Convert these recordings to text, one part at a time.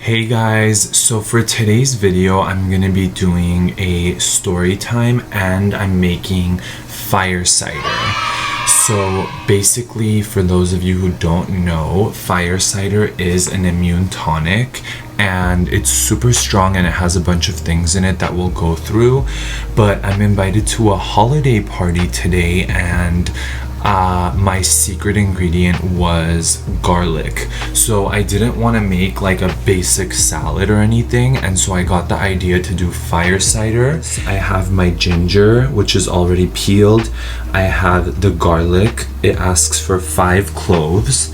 Hey guys, so for today's video I'm gonna be doing a story time and I'm making fire cider. So basically, for those of you who don't know, fire cider is an immune tonic and it's super strong and it has a bunch of things in it that we'll go through. But I'm invited to a holiday party today and my secret ingredient was garlic. So I didn't want to make like a basic salad or anything, and so I got the idea to do fire cider. I have my ginger, which is already peeled. I have the garlic. It asks for 5 cloves,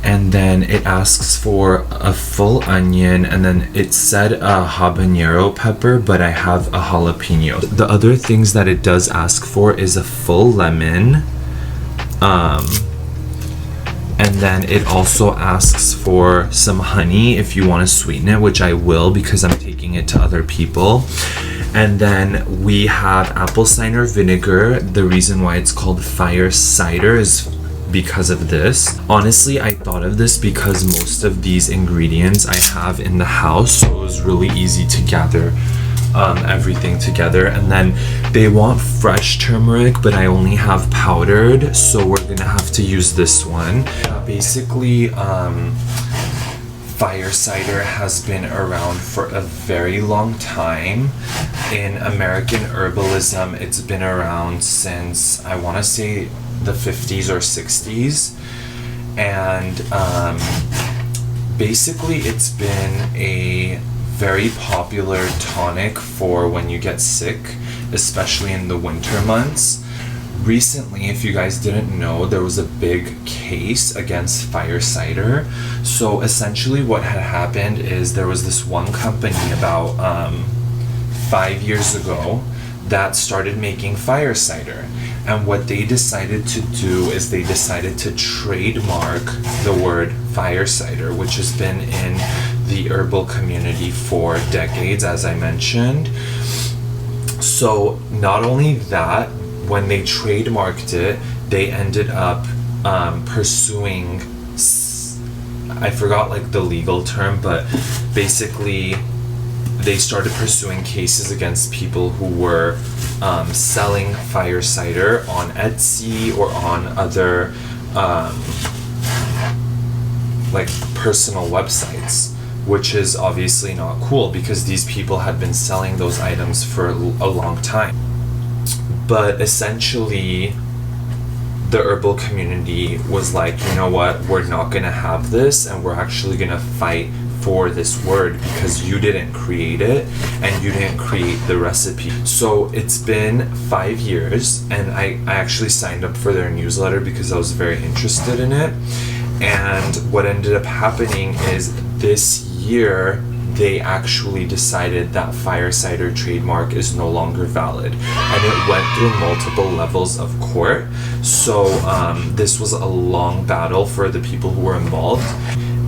and then it asks for a full onion, and then it said a habanero pepper, but I have a jalapeno. The other things that it does ask for is a full lemon, and then it also asks for some honey if you want to sweeten it, which I will because I'm taking it to other people. And then we have apple cider vinegar. The reason why it's called fire cider is because of this. Honestly, I thought of this because most of these ingredients I have in the house, so it was really easy to gather everything together. And then they want fresh turmeric, but I only have powdered, so we're gonna have to use this one. Basically, fire cider has been around for a very long time. In American herbalism, it's been around since, I want to say, the 50s or 60s. And basically it's been a very popular tonic for when you get sick, especially in the winter months. Recently, if you guys didn't know, there was a big case against fire cider. So essentially what had happened is there was this one company about 5 years ago that started making fire cider. And what they decided to do is they decided to trademark the word fire cider, which has been in the herbal community for decades, as I mentioned. So not only that, when they trademarked it, they ended up pursuing, I forgot like the legal term, but basically they started pursuing cases against people who were selling fire cider on Etsy or on other like personal websites, which is obviously not cool because these people had been selling those items for a long time. But essentially the herbal community was like, you know what, we're not gonna have this, and we're actually gonna fight for this word because you didn't create it and you didn't create the recipe. So it's been 5 years, and I actually signed up for their newsletter because I was very interested in it. And what ended up happening is this year they actually decided that fire cider trademark is no longer valid, and it went through multiple levels of court. So this was a long battle for the people who were involved.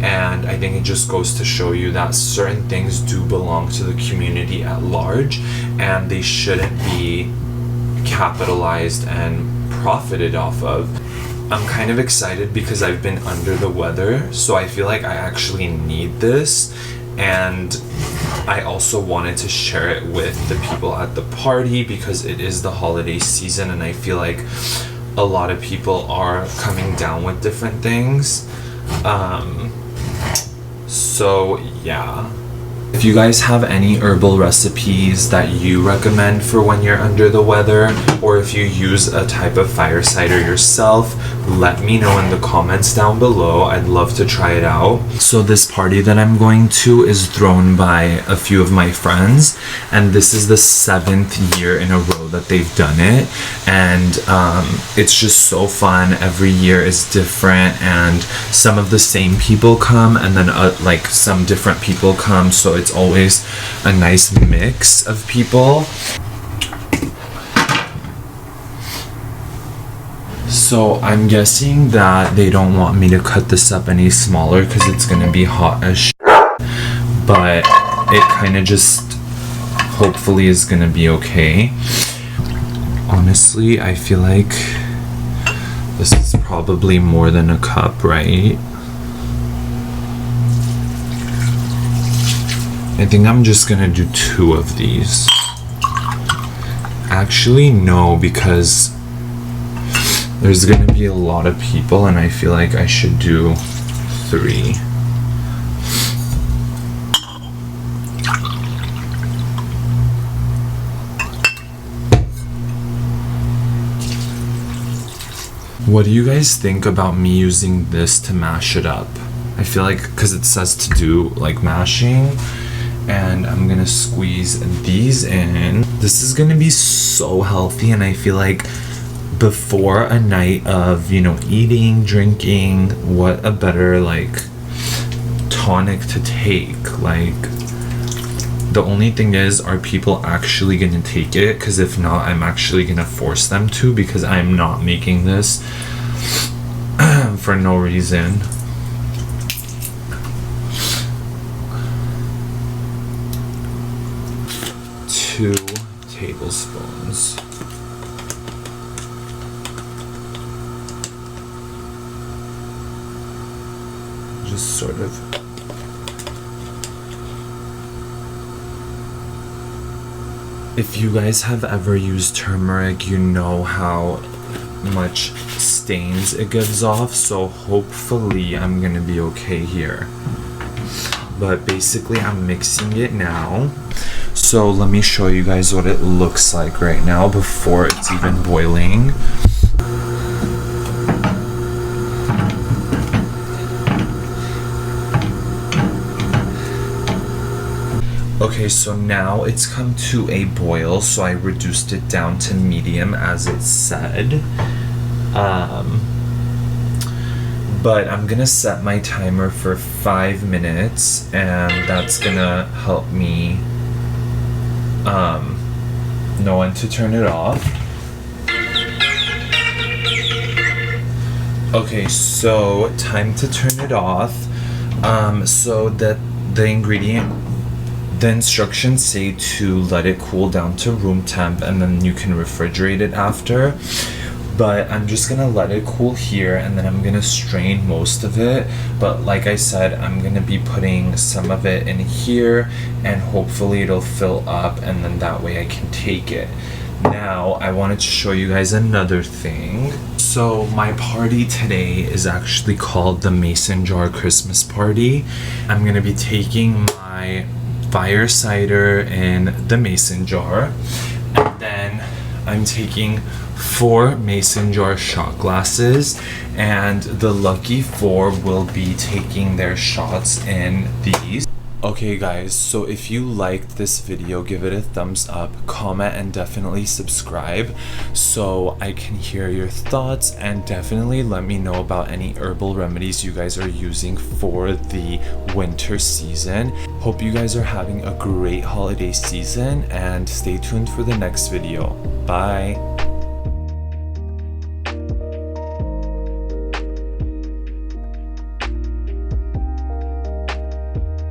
And I think it just goes to show you that certain things do belong to the community at large, and they shouldn't be capitalized and profited off of. I'm kind of excited because I've been under the weather, so I feel like I actually need this, and I also wanted to share it with the people at the party because it is the holiday season, and I feel like a lot of people are coming down with different things. So yeah, if you guys have any herbal recipes that you recommend for when you're under the weather, or if you use a type of fire cider yourself, let me know in the comments down below. I'd love to try it out. So this party that I'm going to is thrown by a few of my friends, and this is the 7th year in a row that they've done it, and it's just so fun. Every year is different, and some of the same people come, and then like some different people come, so it's always a nice mix of people. So I'm guessing that they don't want me to cut this up any smaller because it's gonna be hot as shit, but it kind of just hopefully is gonna be okay. Honestly, I feel like this is probably more than a cup, right? I think I'm just gonna do 2 of these. Actually, no, because there's gonna be a lot of people and I feel like I should do 3. What do you guys think about me using this to mash it up? I feel like, because it says to do like mashing, and I'm gonna squeeze these in. This is gonna be so healthy, and I feel like before a night of, you know, eating, drinking, what a better like tonic to take. Like, the only thing is, are people actually gonna take it? Because if not, I'm actually gonna force them to, because I'm not making this for no reason. Two tablespoons. Just sort of. If you guys have ever used turmeric, you know how much stains it gives off, so hopefully I'm gonna be okay here. But basically I'm mixing it now. So let me show you guys what it looks like right now before it's even boiling. Okay, so now it's come to a boil, so I reduced it down to medium as it said. But I'm gonna set my timer for 5 minutes, and that's gonna help me know when to turn it off. Okay, so time to turn it off. So that the instructions say to let it cool down to room temp, and then you can refrigerate it after. But I'm just gonna let it cool here, and then I'm gonna strain most of it. But like I said, I'm gonna be putting some of it in here, and hopefully it'll fill up, and then that way I can take it. Now I wanted to show you guys another thing. So my party today is actually called the Mason Jar Christmas Party. I'm gonna be taking my Fire Cider in the Mason jar, and then I'm taking 4 Mason jar shot glasses, and the lucky 4 will be taking their shots in these. Okay guys, so if you liked this video, give it a thumbs up, comment, and definitely subscribe so I can hear your thoughts, and definitely let me know about any herbal remedies you guys are using for the winter season. Hope you guys are having a great holiday season, and stay tuned for the next video. Bye!